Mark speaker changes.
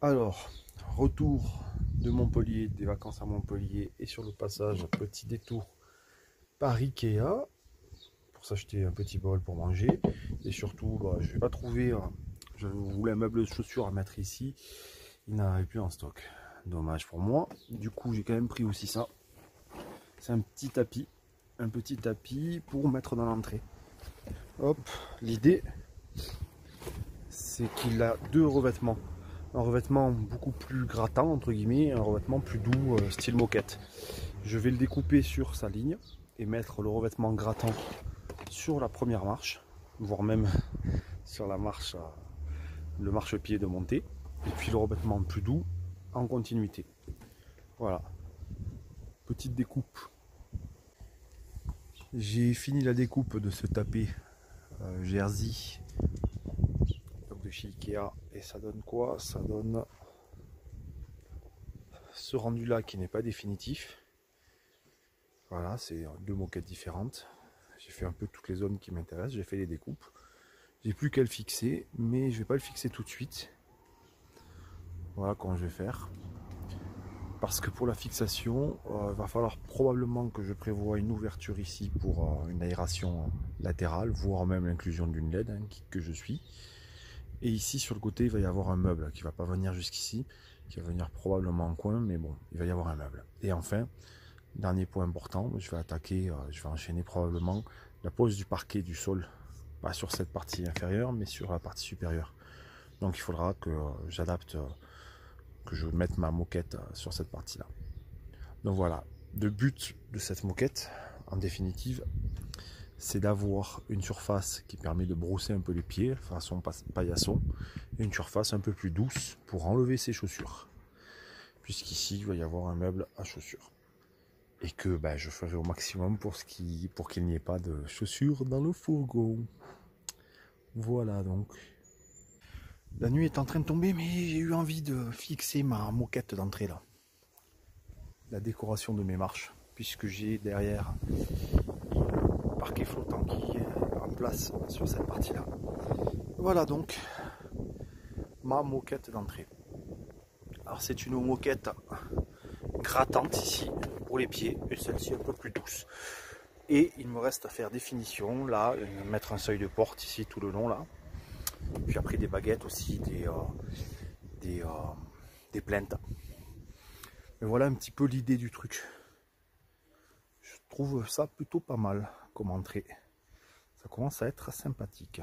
Speaker 1: Alors, retour de Montpellier, des vacances à Montpellier et sur le passage, petit détour par Ikea pour s'acheter un petit bol pour manger. Et surtout, je vais pas trouver, je voulais un meuble de chaussures à mettre ici, il n'en avait plus en stock. Dommage pour moi. Du coup, j'ai quand même pris aussi ça. C'est un petit tapis pour mettre dans l'entrée. Hop, l'idée, c'est qu'il a deux revêtements. Un revêtement beaucoup plus grattant entre guillemets, et un revêtement plus doux style moquette. Je vais le découper sur sa ligne et mettre le revêtement grattant sur la première marche, voire même sur la marche, le marchepied de montée, et puis le revêtement plus doux en continuité. Voilà, petite découpe. J'ai fini la découpe de ce tapis Jersey de chez Ikea et ça donne quoi? Ça donne ce rendu là qui n'est pas définitif. Voilà, c'est deux moquettes différentes. J'ai fait un peu toutes les zones qui m'intéressent, j'ai fait les découpes. J'ai plus qu'à le fixer, mais je vais pas le fixer tout de suite. Voilà comment je vais faire. Parce que pour la fixation, il va falloir probablement que je prévoie une ouverture ici pour une aération latérale, voire même l'inclusion d'une LED, hein, que je suis. Et ici sur le côté, il va y avoir un meuble qui va pas venir jusqu'ici, qui va venir probablement en coin, mais bon, il va y avoir un meuble. Et enfin, dernier point important, je vais attaquer, je vais enchaîner probablement la pose du parquet du sol, pas sur cette partie inférieure, mais sur la partie supérieure. Donc il faudra que j'adapte, que je mette ma moquette sur cette partie-là. Donc voilà, le but de cette moquette, en définitive, c'est d'avoir une surface qui permet de brosser un peu les pieds, façon paillasson, et une surface un peu plus douce pour enlever ses chaussures. Puisqu'ici, il va y avoir un meuble à chaussures. Et que je ferai au maximum pour qu'il n'y ait pas de chaussures dans le fourgon. Voilà donc. La nuit est en train de tomber, mais j'ai eu envie de fixer ma moquette d'entrée là. La décoration de mes marches, puisque j'ai derrière un parquet flottant qui est en place sur cette partie là. Voilà donc ma moquette d'entrée. Alors c'est une moquette grattante ici pour les pieds et celle-ci un peu plus douce. Et il me reste à faire des finitions là, mettre un seuil de porte ici tout le long là. Puis après des baguettes aussi, des plaintes. Mais voilà un petit peu l'idée du truc. Je trouve ça plutôt pas mal comme entrée. Ça commence à être sympathique.